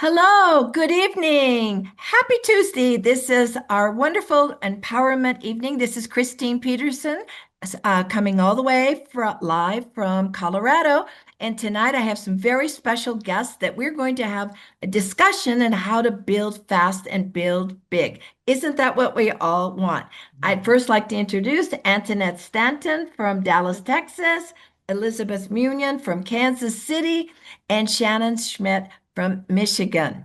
Hello, good evening. Happy Tuesday. This is our wonderful empowerment evening. This is Christine Peterson, coming all the way live from Colorado. And tonight I have some very special guests that we're going to have a discussion on how to build fast and build big. Isn't that what we all want? I'd first like to introduce Antoinette Stanton from Dallas, Texas, Elizabeth Munion from Kansas City, and Shannon Schmidt from Michigan.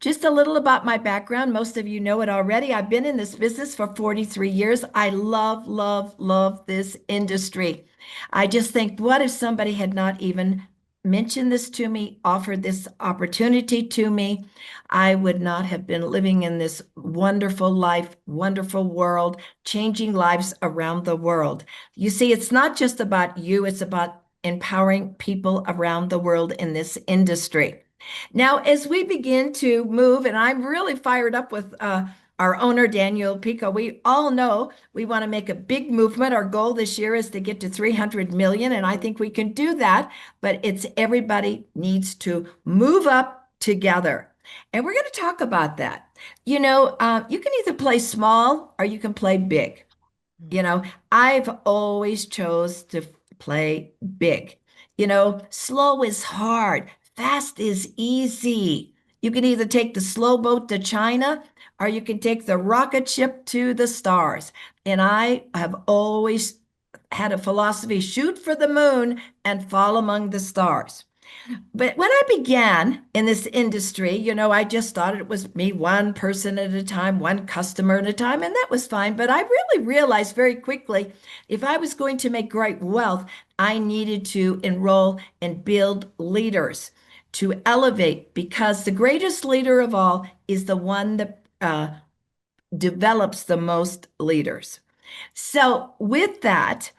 Just a little about my background. Most of you know it already. I've been in this business for 43 years. I love, love, love this industry. I just think, what if somebody had not even mentioned this to me, offered this opportunity to me? I would not have been living in this wonderful life, wonderful world, changing lives around the world. You see, it's not just about you, it's about empowering people around the world in this industry. Now, as we begin to move, and I'm really fired up with our owner, Daniel Pico, we all know we want to make a big movement. Our goal this year is to get to 300 million, and I think we can do that, but it's everybody needs to move up together. And we're going to talk about that. You can either play small or you can play big. I've always chose to play big. Slow is hard, fast is easy. You can either take the slow boat to China or you can take the rocket ship to the stars. And I have always had a philosophy, shoot for the moon and fall among the stars. But when I began in this industry, I just thought it was me, one person at a time, one customer at a time, and that was fine. But I really realized very quickly if I was going to make great wealth, I needed to enroll and build leaders to elevate, because the greatest leader of all is the one that develops the most leaders. So with that,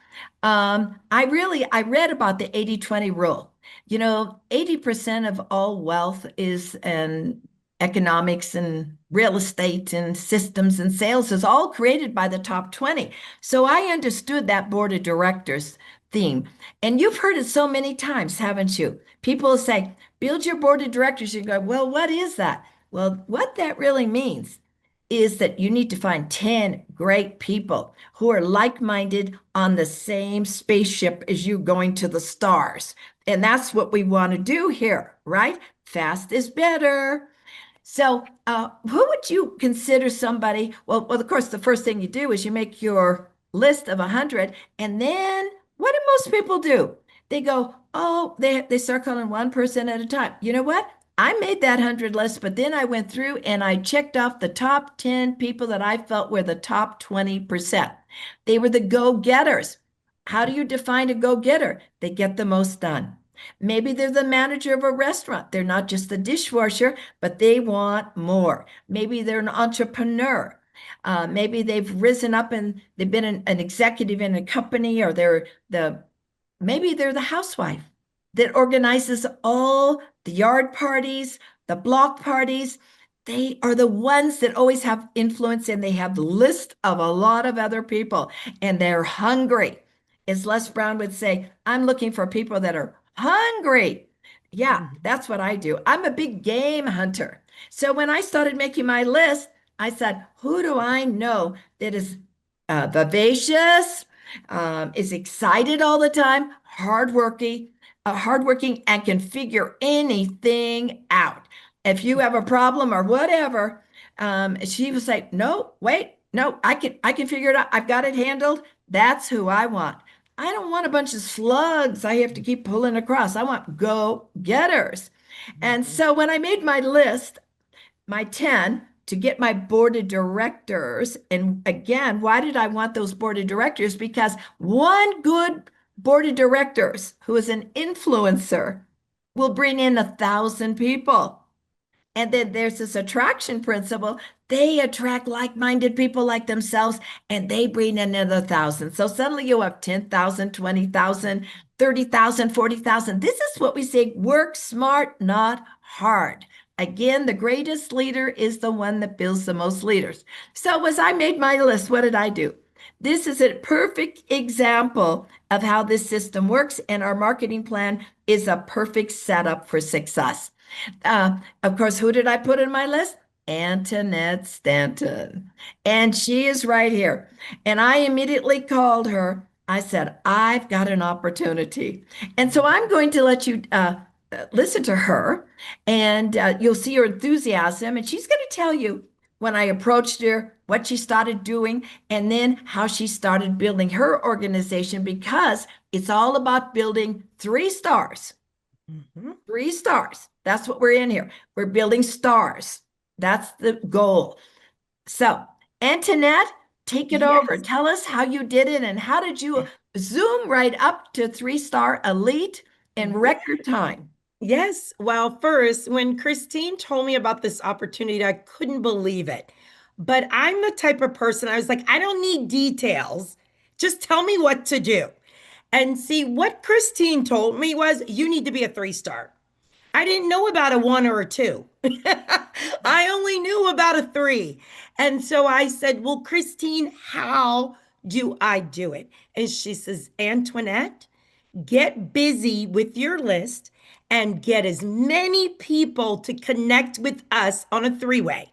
I read about the 80-20 rule. 80% of all wealth is in economics and real estate and systems and sales is all created by the top 20. So I understood that board of directors theme. And you've heard it so many times, haven't you? People say, build your board of directors. You go, well, what is that? Well, what that really means is that you need to find 10 great people who are like-minded on the same spaceship as you going to the stars. And that's what we want to do here, right? Fast is better. So who would you consider somebody? Well, of course, the first thing you do is you make your list of 100. And then what do most people do? They go, oh, they circle in one person at a time. You know what? I made that 100 list, but then I went through and I checked off the top 10 people that I felt were the top 20%. They were the go-getters. How do you define a go-getter? They get the most done. Maybe they're the manager of a restaurant. They're not just the dishwasher, but they want more. Maybe they're an entrepreneur. Maybe they've risen up and they've been an executive in a company, or maybe they're the housewife that organizes all the yard parties, the block parties. They are the ones that always have influence, and they have the list of a lot of other people, and they're hungry. As Les Brown would say, I'm looking for people that are hungry. Yeah, that's what I do. I'm a big game hunter. So when I started making my list, I said, who do I know that is vivacious, is excited all the time, hardworking, and can figure anything out. If you have a problem or whatever, she was like, no, wait, no, I can figure it out. I've got it handled. That's who I want. I don't want a bunch of slugs I have to keep pulling across. I want go-getters. And so when I made my list, my 10, to get my board of directors, and again, why did I want those board of directors? Because one good board of directors who is an influencer will bring in 1,000 people. And then there's this attraction principle. They attract like-minded people like themselves, and they bring in another 1,000. So suddenly you have 10,000, 20,000, 30,000, 40,000. This is what we say, work smart, not hard. Again, the greatest leader is the one that builds the most leaders. So as I made my list, what did I do? This is a perfect example of how this system works, and our marketing plan is a perfect setup for success. Of course, who did I put in my list? Antoinette Stanton. And she is right here. And I immediately called her. I said, I've got an opportunity. And so I'm going to let you listen to her, and you'll see her enthusiasm. And she's going to tell you when I approached her, what she started doing, and then how she started building her organization, because it's all about building 3 stars. Mhm. 3 stars. That's what we're in here. We're building stars. That's the goal. So, Antoinette, take it over. Yes. Tell us how you did it and how did you zoom right up to 3 star elite in record time? Yes. Well, first, when Christine told me about this opportunity, I couldn't believe it. But I'm the type of person, I was like, I don't need details. Just tell me what to do. And see, what Christine told me was, you need to be a 3 star. I didn't know about a 1 or a 2. I only knew about a 3. And so I said, well, Christine, how do I do it? And she says, Antoinette, get busy with your list and get as many people to connect with us on a 3-way,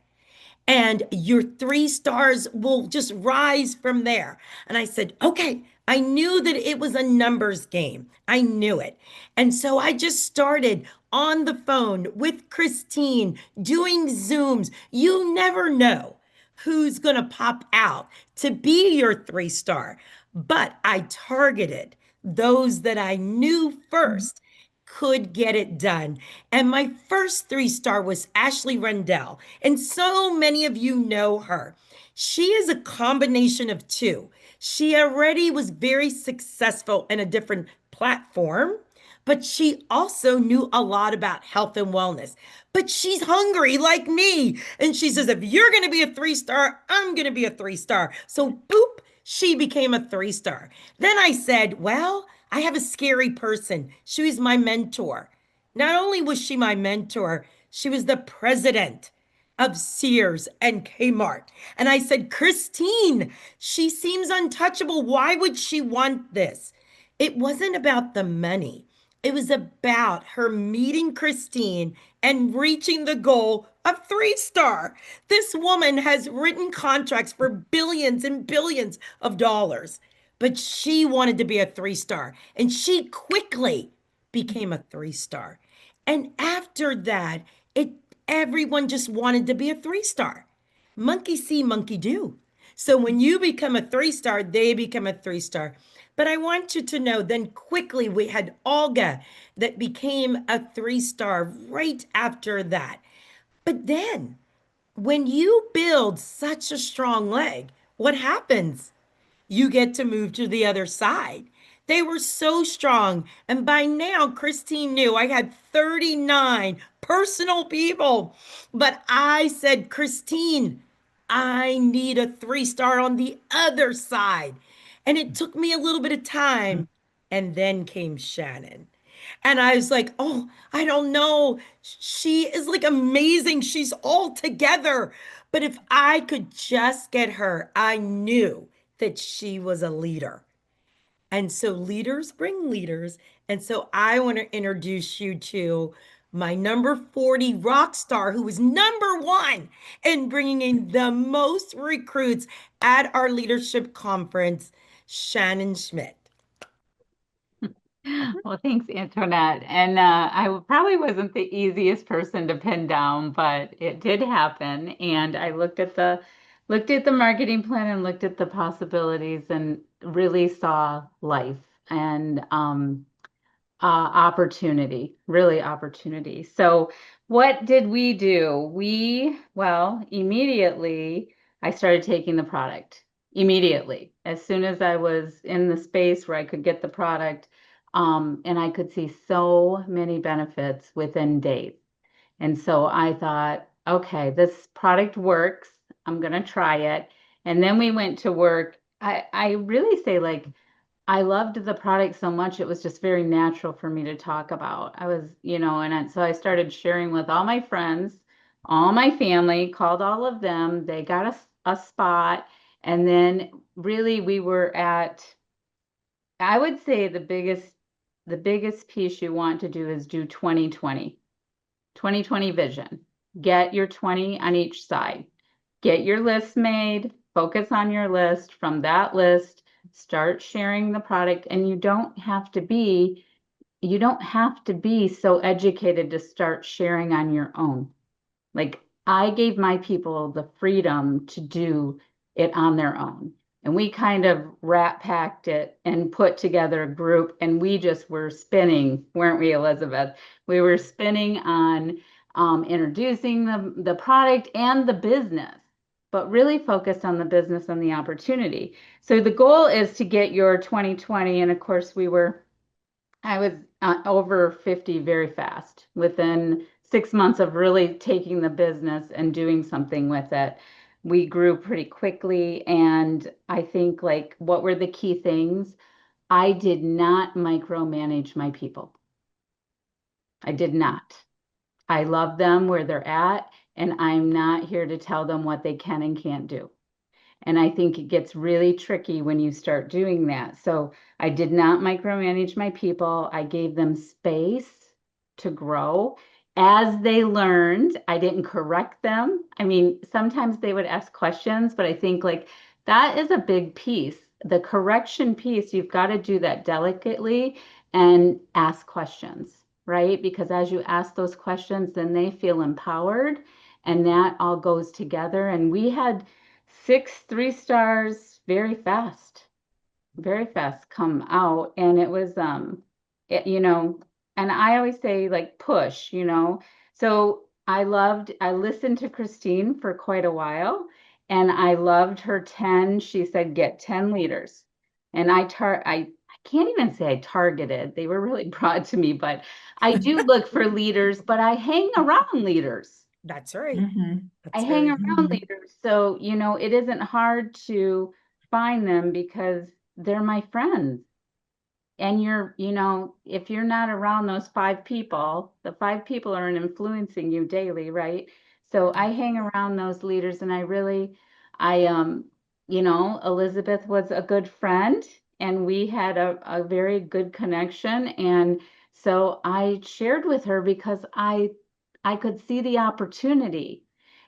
and your 3 stars will just rise from there. And I said, okay. I knew that it was a numbers game. I knew it. And so I just started on the phone with Christine doing Zooms. You never know who's going to pop out to be your 3 star. But I targeted those that I knew first could get it done. And my first 3 star was Ashley Rendell. And so many of you know her. She is a combination of two. She already was very successful in a different platform, but she also knew a lot about health and wellness. But she's hungry like me. And she says, if you're going to be a 3 star, I'm going to be a 3 star. So, boop, she became a 3 star. Then I said, well, I have a scary person. She was my mentor. Not only was she my mentor, she was the president of Sears and Kmart. And I said, Christine, she seems untouchable. Why would she want this? It wasn't about the money. It was about her meeting Christine and reaching the goal of 3 star. This woman has written contracts for billions and billions of dollars, but she wanted to be a 3 star, and she quickly became a 3 star. And after that, it everyone just wanted to be a 3 star. Monkey see, monkey do. So when you become a 3 star, they become a 3 star. But I want you to know, then quickly we had Olga that became a 3 star right after that. But then when you build such a strong leg, what happens? You get to move to the other side. They were so strong. And by now, Christine knew I had 39 personal people. But I said, Christine, I need a 3 star on the other side. And it took me a little bit of time. And then came Shannon. And I was like, oh, I don't know. She is like amazing. She's all together. But if I could just get her, I knew that she was a leader. And so leaders bring leaders. And so I want to introduce you to my number 40 rock star, who was number 1 in bringing in the most recruits at our leadership conference, Shannon Schmidt. Well, thanks, Antoinette. And probably wasn't the easiest person to pin down, but it did happen. And I looked at the marketing plan and looked at the possibilities and really saw life and opportunity, really opportunity. So what did we do? Well, immediately I started taking the product. Immediately, as soon as I was in the space where I could get the product, and I could see so many benefits within days. And so I thought, okay, this product works. I'm gonna try it. And then we went to work. I really say, like, I loved the product so much, it was just very natural for me to talk about. I was, so I started sharing with all my friends, all my family, called all of them. They got a spot. And then really we were at, I would say the biggest piece you want to do is do 2020. 2020 vision. Get your 20 on each side. Get your list made, focus on your list. From that list, start sharing the product. And you don't have to be so educated to start sharing on your own. Like, I gave my people the freedom to do it on their own. And we kind of rat packed it and put together a group, and we just were spinning, weren't we, Elizabeth? We were spinning on introducing the product and the business, but really focused on the business and the opportunity. So the goal is to get your 2020, and of course I was over 50 very fast within 6 months of really taking the business and doing something with it. We grew pretty quickly. And I think, like, what were the key things? I did not micromanage my people. I did not. I love them where they're at, and I'm not here to tell them what they can and can't do. And I think it gets really tricky when you start doing that. So I did not micromanage my people. I gave them space to grow. As they learned, I didn't correct them. I mean, sometimes they would ask questions, but I think, like, that is a big piece. The correction piece, you've got to do that delicately and ask questions, right? Because as you ask those questions, then they feel empowered, and that all goes together. And we had 6 3 stars very fast come out. And it was and I always say, like, push. So I listened to Christine for quite a while, and I loved her 10. She said, get 10 leaders. And I can't even say I targeted, they were really broad to me, but I do look for leaders, but I hang around leaders. That's right. Mhm. I That's hang very around leaders. So, it isn't hard to find them because they're my friends. And if you're not around those 5 people, the 5 people are influencing you daily, right? So I hang around those leaders, and Elizabeth was a good friend, and we had a very good connection. And so I shared with her because I could see the opportunity.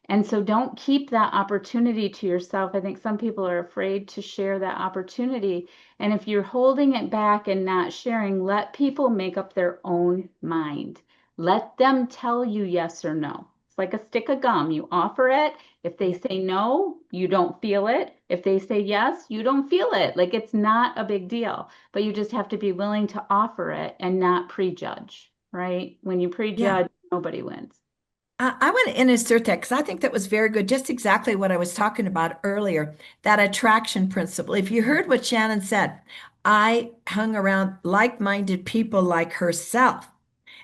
And so don't keep that opportunity to yourself. I think some people are afraid to share that opportunity. And if you're holding it back and not sharing, let people make up their own mind. Let them tell you yes or no. It's like a stick of gum. You offer it. If they say no, you don't feel it. If they say yes, you don't feel it. Like, it's not a big deal, but you just have to be willing to offer it and not prejudge, right? When you Yeah. prejudge, nobody wins. I want to insert that because I think that was very good. Just exactly what I was talking about earlier, that attraction principle. If you heard what Shannon said, I hung around like-minded people like herself.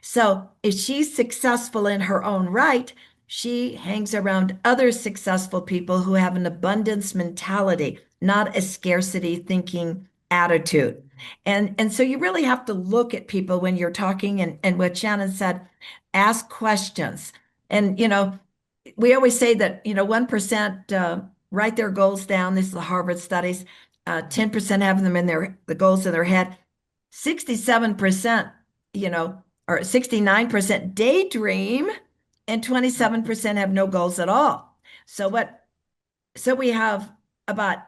So if she's successful in her own right, she hangs around other successful people who have an abundance mentality, not a scarcity thinking attitude. And so you really have to look at people when you're talking, and what Shannon said, ask questions. And, we always say that, 1% write their goals down. This is the Harvard studies. 10% have them in the goals in their head. 67%, or 69% daydream, and 27% have no goals at all. So we have about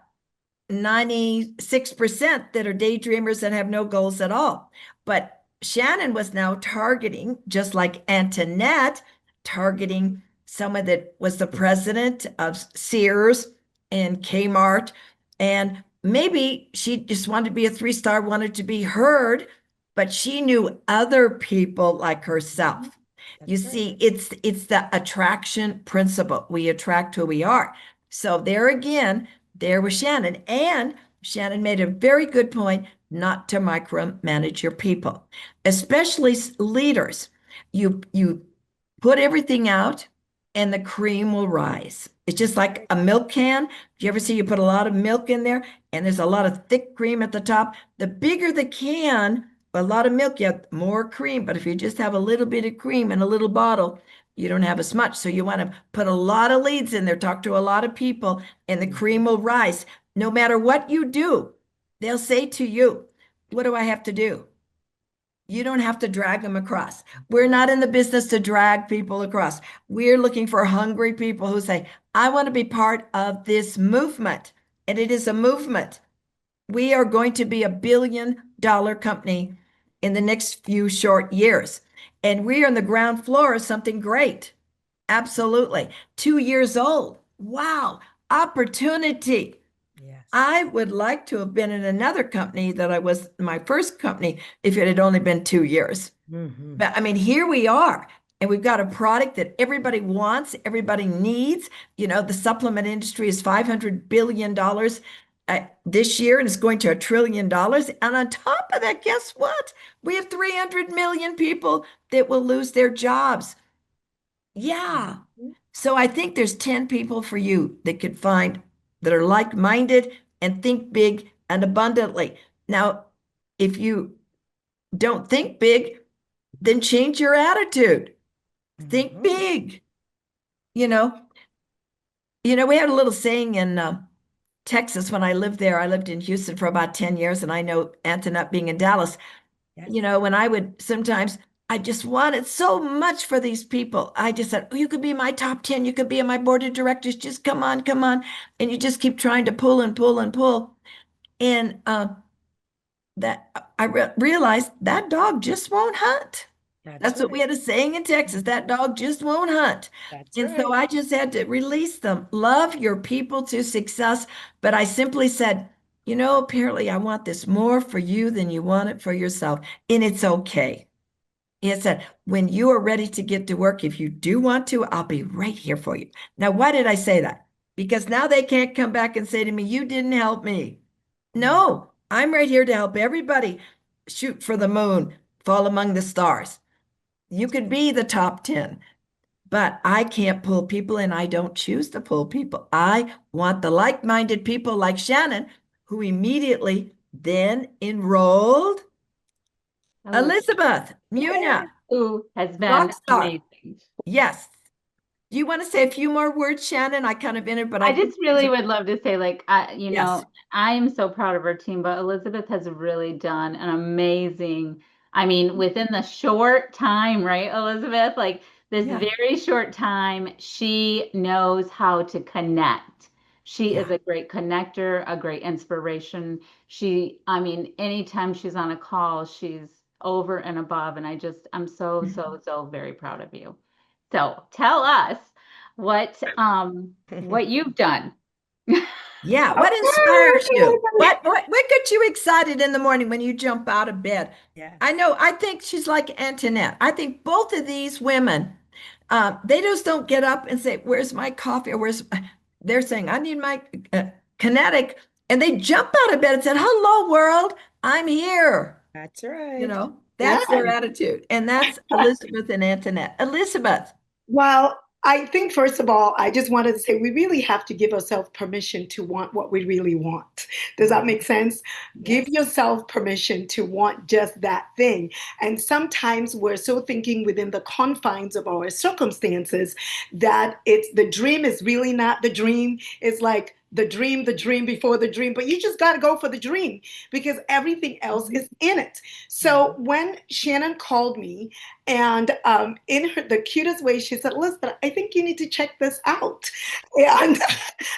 96% that are daydreamers and have no goals at all. But Shannon was now targeting, just like Antoinette, targeting someone that was the president of Sears and Kmart. And maybe she just wanted to be a 3-star, wanted to be heard, but she knew other people like herself. You see, it's the attraction principle. We attract who we are. So there again, there was Shannon. And Shannon made a very good point not to micromanage your people, especially leaders. You put everything out and the cream will rise. It's just like a milk can. You ever see you put a lot of milk in there and there's a lot of thick cream at the top? The bigger the can, a lot of milk, you have more cream. But if you just have a little bit of cream in a little bottle, you don't have as much. So you want to put a lot of leads in there, talk to a lot of people, and the cream will rise. No matter what you do, they'll say to you, what do I have to do? You don't have to drag them across. We're not in the business to drag people across. We're looking for hungry people who say, I want to be part of this movement. And it is a movement. We are going to be $1 billion company in the next few short years. And we are on the ground floor of something great. Absolutely. 2 years old. Wow. Opportunity. Yes. I would like to have been in another company that I was my first company if it had only been 2 years. Mm-hmm. But I mean, here we are, and we've got a product that everybody wants, everybody needs. You know, the supplement industry is $500 billion this year, and it's going to $1 trillion. And on top of that, guess what? We have 300 million people that will lose their jobs. Yeah. Mm-hmm. So I think there's 10 people for you that could find that are like-minded and think big and abundantly. Now, if you don't think big, then change your attitude. Think Mm-hmm. big. You know, we had a little saying in Texas when I lived there. I lived in Houston for about 10 years, and I know Antoinette being in Dallas. Yes. When I would sometimes, I just wanted so much for these people. I just said, oh, you could be my top 10. You could be in my board of directors. Just come on, come on. And you just keep trying to pull and pull and pull. And that I realized that dog just won't hunt. That's what we right. had a saying in Texas. That dog just won't hunt. That's And so right. I just had to release them. Love your people to success. But I simply said, apparently I want this more for you than you want it for yourself. And it's okay. He said, when you are ready to get to work, if you do want to, I'll be right here for you. Now, why did I say that? Because now they can't come back and say to me, you didn't help me. No, I'm right here to help everybody shoot for the moon, fall among the stars. You could be the top 10, but I can't pull people and I don't choose to pull people. I want the like-minded people like Shannon, who immediately then enrolled Elizabeth Muna, Who has rock been star. amazing. Yes. Do you want to say a few more words, Shannon? I kind of entered, but I I think just really would love to say, like, yes. I am so proud of our team, but Elizabeth has really done an amazing, I mean, within the short time, right, Elizabeth? Like this Yeah. very short time, she knows how to connect. She is Yeah. a great connector, a great inspiration. I mean, anytime she's on a call, she's over and above. And I'm so, so, so very proud of you. So tell us what you've done. Yeah. What inspires you? Okay. What gets you excited in the morning when you jump out of bed? Yes. I think she's like Antoinette. I think both of these women, they just don't get up and say, where's my coffee? Or they're saying, I need my kinetic. And they jump out of bed and said, hello, world, I'm here. That's right. That's their attitude. And that's Elizabeth and Antoinette. Elizabeth. Well, I think first of all, I just wanted to say we really have to give ourselves permission to want what we really want. Does that make sense? Give Yes. yourself permission to want just that thing. And sometimes we're so thinking within the confines of our circumstances that it's the dream is really not the dream. It's like the dream before the dream, but you just got to go for the dream because everything else is in it. So when Shannon called me and in the cutest way, she said, Elizabeth, I think you need to check this out. And,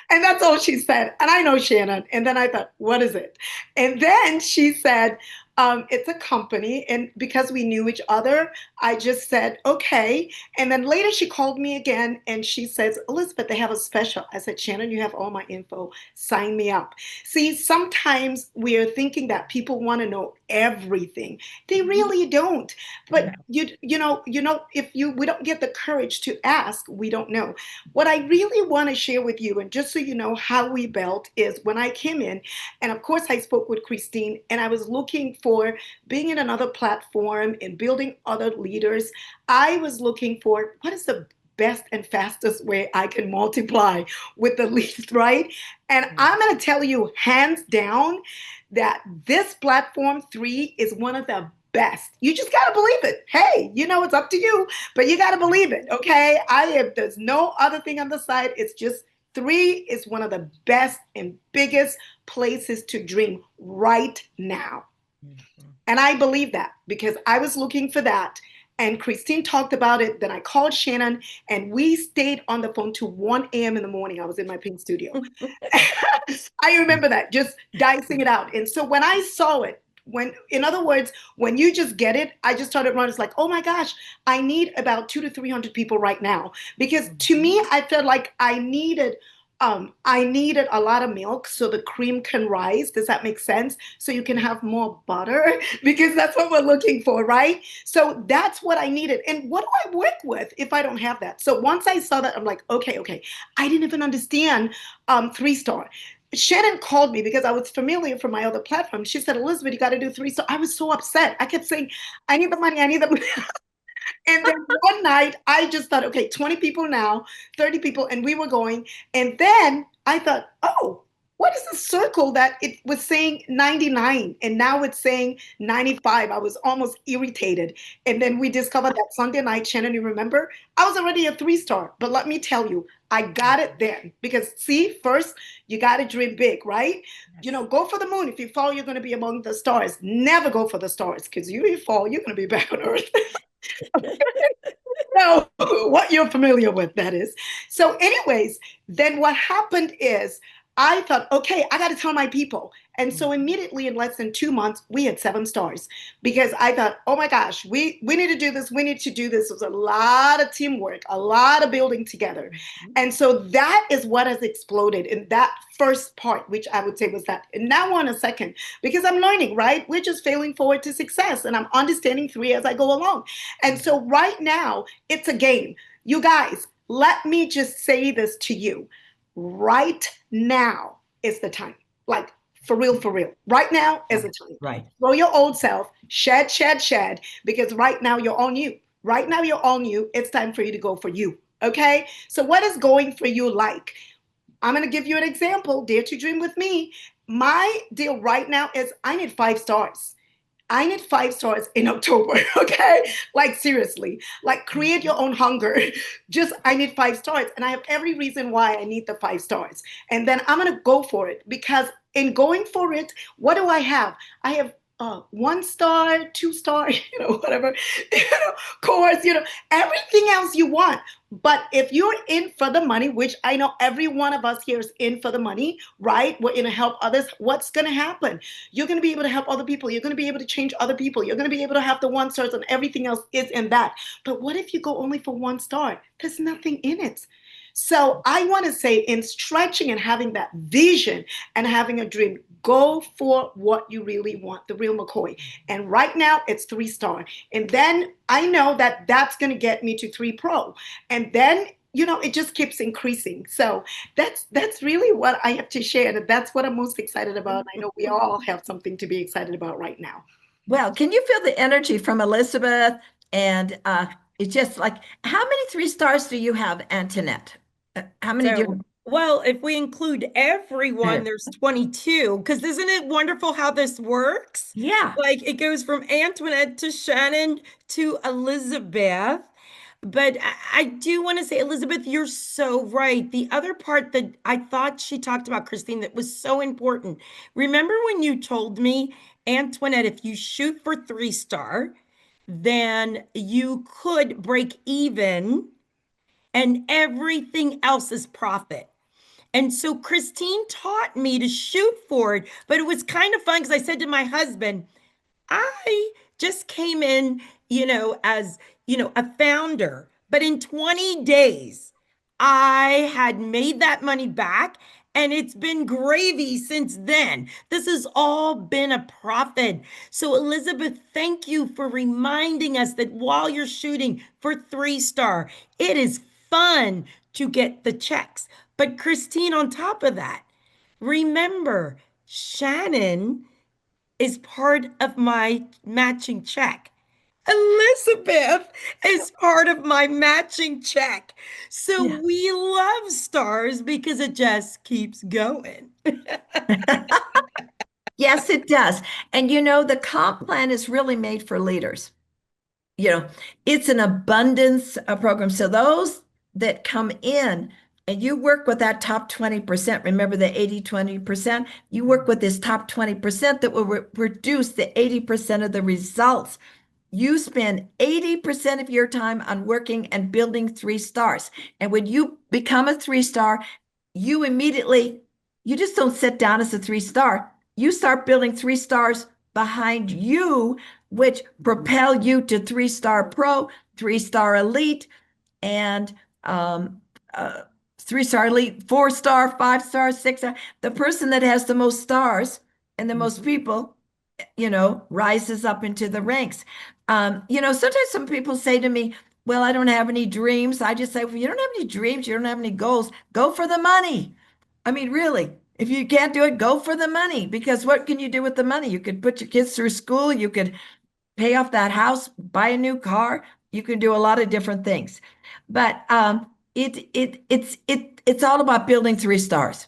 and that's all she said. And I know Shannon. And then I thought, what is it? And then she said, it's a company. And because we knew each other, I just said, okay. And then later she called me again and she says, Elizabeth, they have a special. I said, Shannon, you have all my info. Sign me up. See, sometimes we are thinking that people want to know everything. They really don't. But if we don't get the courage to ask, we don't know. What I really want to share with you, and just so you know how we built, is when I came in, and of course I spoke with Christine, and I was looking for being in another platform and building other leaders. I was looking for what is the best and fastest way I can multiply with the least, right? And I'm going to tell you hands down that this platform 3 is one of the best. You just got to believe it. Hey, it's up to you, but you got to believe it. Okay. There's no other thing on the side. It's just 3 is one of the best and biggest places to dream right now. And I believe that because I was looking for that. And Christine talked about it. Then I called Shannon and we stayed on the phone till 1 a.m. in the morning. I was in my pink studio. I remember that, just dicing it out. And so when I saw it, in other words, when you just get it, I just started running. It's like, oh my gosh, I need about 200 to 300 people right now. Because to me, I felt like I needed a lot of milk so the cream can rise. Does that make sense? So you can have more butter because that's what we're looking for, right? So that's what I needed. And what do I work with if I don't have that? So once I saw that, I'm like, okay. I didn't even understand 3 star. Shannon called me because I was familiar from my other platform. She said, Elizabeth, you got to do 3 star. I was so upset. I kept saying, I need the money. I need the money. And then one night, I just thought, okay, 20 people now, 30 people, and we were going. And then I thought, oh, what is the circle that it was saying 99 and now it's saying 95? I was almost irritated. And then we discovered that Sunday night, Shannon, you remember? I was already a 3 star. But let me tell you, I got it then. Because see, first, you got to dream big, right? Go for the moon. If you fall, you're going to be among the stars. Never go for the stars because you fall, you're going to be back on Earth. So what you're familiar with, that is. So anyways, then what happened is I thought, okay, I got to tell my people. And so immediately in less than 2 months, we had 7 stars because I thought, oh my gosh, we need to do this. We need to do this. It was a lot of teamwork, a lot of building together. And so that is what has exploded in that first part, which I would say was that. And now on a second, because I'm learning, right? We're just failing forward to success and I'm understanding 3 as I go along. And so right now it's a game. You guys, let me just say this to you. Right now is the time. Like for real. Right now is the time. Right. Throw your old self, shed, because right now you're all new. Right now you're all new. It's time for you to go for you. Okay? So what is going for you like? I'm going to give you an example. Dare to dream with me. My deal right now is I need 5 stars. I need 5 stars in October, okay? Like seriously, like create your own hunger. Just, I need 5 stars. And I have every reason why I need the 5 stars. And then I'm gonna go for it because in going for it, what do I have? I have 1 star, 2 star, whatever, course, everything else you want. But if you're in for the money, which I know every one of us here is in for the money, right? We're in to help others. What's going to happen? You're going to be able to help other people. You're going to be able to change other people. You're going to be able to have the 1 stars and everything else is in that. But what if you go only for 1 star? There's nothing in it. So I want to say in stretching and having that vision and having a dream, go for what you really want, the real McCoy. And right now it's 3 star. And then I know that that's going to get me to 3 pro. And then, it just keeps increasing. So that's really what I have to share. And that's what I'm most excited about. I know we all have something to be excited about right now. Well, can you feel the energy from Elizabeth? And it's just like, how many 3 stars do you have, Antoinette? How many do you? Well, if we include everyone, there's 22. Because isn't it wonderful how this works? Yeah. Like it goes from Antoinette to Shannon to Elizabeth. But I do want to say, Elizabeth, you're so right. The other part that I thought she talked about, Christine, that was so important. Remember when you told me, Antoinette, if you shoot for 3 star, then you could break even and everything else is profit. And so Christine taught me to shoot for it, but it was kind of fun because I said to my husband, I just came in, as, a founder, but in 20 days, I had made that money back and it's been gravy since then. This has all been a profit. So Elizabeth, thank you for reminding us that while you're shooting for 3 star, it is fun to get the checks. But Christine, on top of that, remember, Shannon is part of my matching check. Elizabeth is part of my matching check. So Yeah. we love stars because it just keeps going. Yes, it does. And the comp plan is really made for leaders. It's an abundance program. So those that come in and you work with that top 20%. Remember the 80-20%? You work with this top 20% that will produce the 80% of the results. You spend 80% of your time on working and building 3 stars. And when you become a 3-star, you immediately, you just don't sit down as a 3-star. You start building 3 stars behind you, which propel you to 3-star pro, 3-star elite, and um, uh, 3-star elite, 4-star, 5-star, 6-star. The person that has the most stars and the most people, rises up into the ranks. Sometimes some people say to me, well, I don't have any dreams. I just say, well, you don't have any dreams, you don't have any goals, go for the money. I mean, really, if you can't do it, go for the money, because what can you do with the money? You could put your kids through school, you could pay off that house, buy a new car, you can do a lot of different things. But it's all about building 3 stars.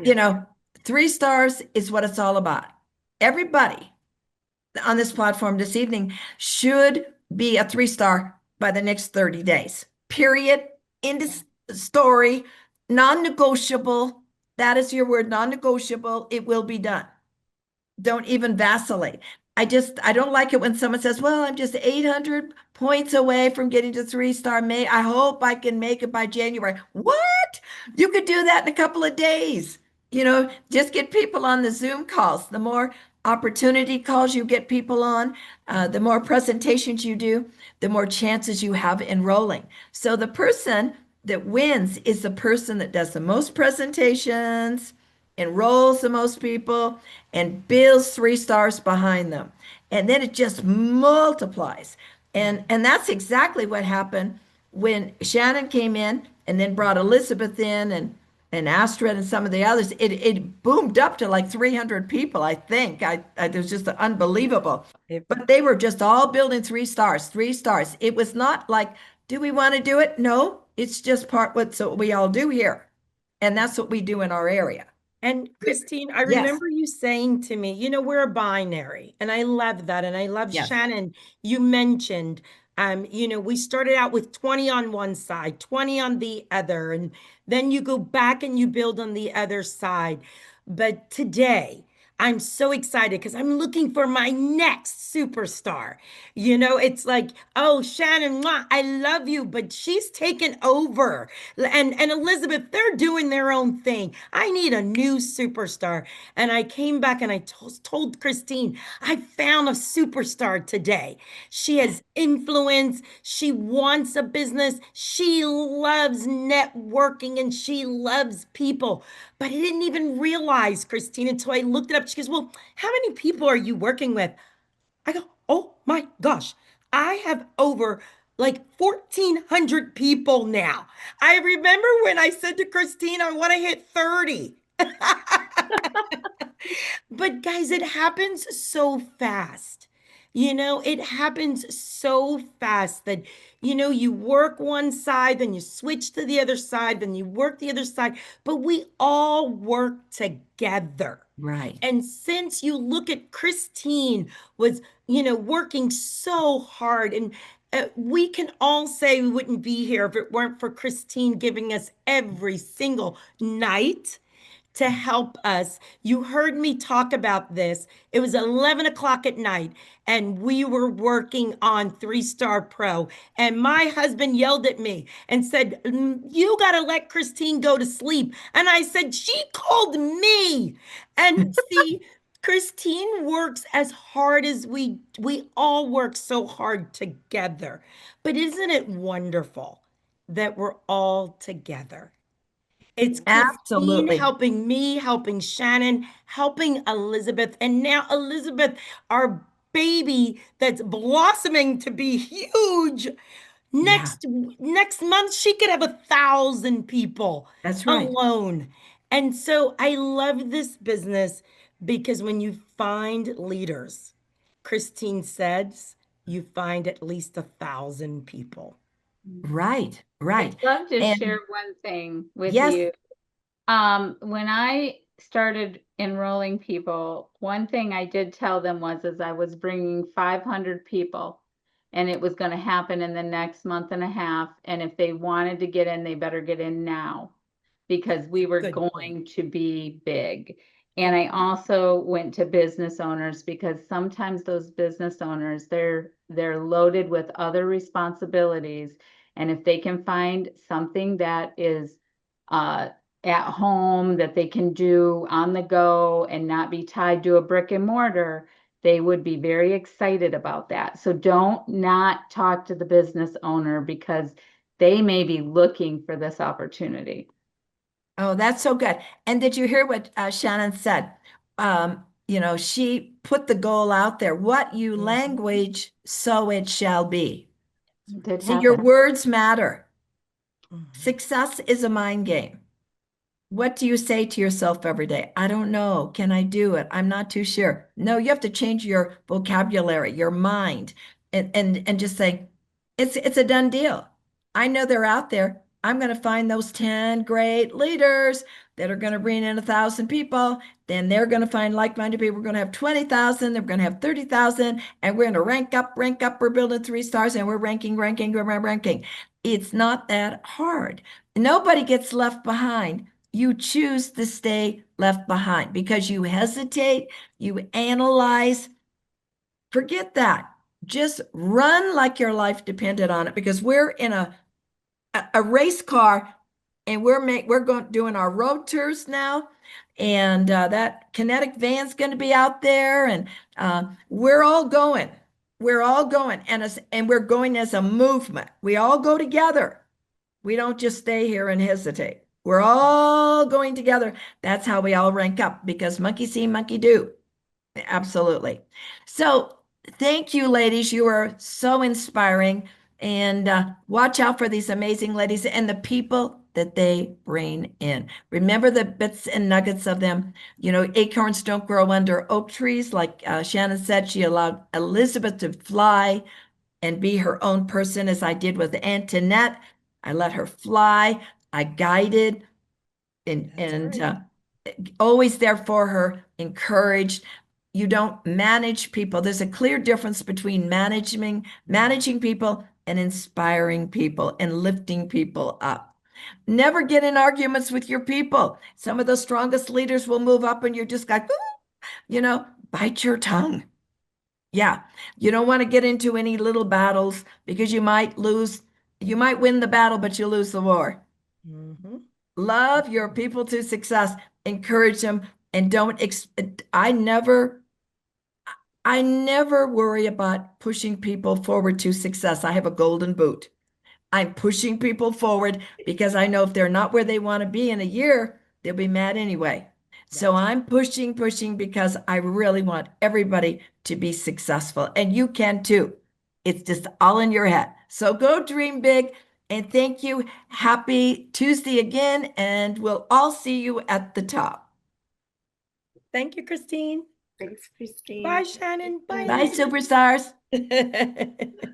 Yeah. 3 stars is what it's all about. Everybody on this platform this evening should be a 3-star by the next 30 days. Period. End of story. Non-negotiable. That is your word, non-negotiable. It will be done. Don't even vacillate. I don't like it when someone says, well, I'm just 800 points away from getting to 3-star. I hope I can make it by January. What? You could do that in a couple of days. Just get people on the Zoom calls. The more opportunity calls you get people on, the more presentations you do, the more chances you have enrolling. So the person that wins is the person that does the most presentations, enrolls the most people, and builds 3 stars behind them. And then it just multiplies. And that's exactly what happened when Shannon came in and then brought Elizabeth in and Astrid and some of the others. It boomed up to like 300 people, I think. It was just unbelievable. But they were just all building 3 stars, 3 stars. It was not like, do we want to do it? No, it's just what we all do here. And that's what we do in our area. And Christine, I Yes. remember you saying to me, we're a binary, and I love that. And I love Yes. Shannon, you mentioned, we started out with 20 on one side, 20 on the other, and then you go back and you build on the other side. But today, I'm so excited because I'm looking for my next superstar. It's like, oh, Shannon, mwah, I love you, but she's taken over. And Elizabeth, they're doing their own thing. I need a new superstar. And I came back and I told Christine, I found a superstar today. She has influence. She wants a business. She loves networking and she loves people. But I didn't even realize, Christine, until I looked it up. She goes, well, how many people are you working with? I go, oh my gosh, I have over like 1,400 people now. I remember when I said to Christine, I want to hit 30. But guys, it happens so fast. It happens so fast that, you work one side, then you switch to the other side, then you work the other side, but we all work together. Right. And since you look at Christine was, working so hard, and we can all say we wouldn't be here if it weren't for Christine giving us every single night to help us. You heard me talk about this. It was 11 o'clock at night, and we were working on 3-Star Pro. And my husband yelled at me and said, you got to let Christine go to sleep. And I said, she called me. And see, Christine works as hard as we all work so hard together. But isn't it wonderful that we're all together? It's Christine Absolutely. helping me, helping Shannon, helping Elizabeth, and now Elizabeth, our baby that's blossoming to be huge. Yeah, Next month, she could have 1,000 people that's right. alone. And so I love this business because when you find leaders, Christine says, you find at least 1,000 people. Right, right. I'd love to And share one thing with yes, you. When I started enrolling people, one thing I did tell them was, as I was bringing 500 people and it was going to happen in the next month and a half. And if they wanted to get in, they better get in now because we were Good going point. to be big. And I also went to business owners because sometimes those business owners, they're loaded with other responsibilities. And if they can find something that is at home that they can do on the go and not be tied to a brick and mortar, they would be very excited about that. So don't not talk to the business owner because they may be looking for this opportunity. Oh, that's so good. And did you hear what Shannon said? She put the goal out there. What you Mhm. language, so it shall be. It did See, your happen. words matter. Mhm. Success is a mind game. What do you say to yourself every day? I don't know. Can I do it? I'm not too sure. No, you have to change your vocabulary, your mind, and just say, it's a done deal. I know they're out there. I'm going to find those 10 great leaders that are going to bring in 1,000 people. Then they're going to find like-minded people. We're going to have 20,000. They're going to have 30,000, and we're going to rank up, rank up. We're building 3 stars, and we're ranking, ranking, ranking. It's not that hard. Nobody gets left behind. You choose to stay left behind because you hesitate, you analyze. Forget that. Just run like your life depended on it because we're in a race car and we're going doing our road tours now. And that kinetic van's going to be out there, and we're all going. We're all going, and we're going as a movement. We all go together. We don't just stay here and hesitate. We're all going together. That's how we all rank up because monkey see, monkey do. Absolutely. So thank you, ladies. You are so inspiring. And watch out for these amazing ladies and the people that they bring in. Remember the bits and nuggets of them. Acorns don't grow under oak trees. Like Shannon said, she allowed Elizabeth to fly and be her own person, as I did with Antoinette. I let her fly. I guided and right. Always there for her, encouraged. You don't manage people. There's a clear difference between managing people and inspiring people and lifting people up. Never get in arguments with your people. Some of the strongest leaders will move up and you're just like, bite your tongue. Yeah, you don't want to get into any little battles because you might lose. You might win the battle, but you lose the war. Mhm. Love your people to success. Encourage them, and don't. I never worry about pushing people forward to success. I have a golden boot. I'm pushing people forward because I know if they're not where they want to be in a year, they'll be mad anyway. So That's I'm pushing because I really want everybody to be successful. And you can too. It's just all in your head. So go dream big. And thank you. Happy Tuesday again. And we'll all see you at the top. Thank you, Christine. Thanks, Christine. Bye, Shannon. Bye, Bye, Elizabeth. superstars.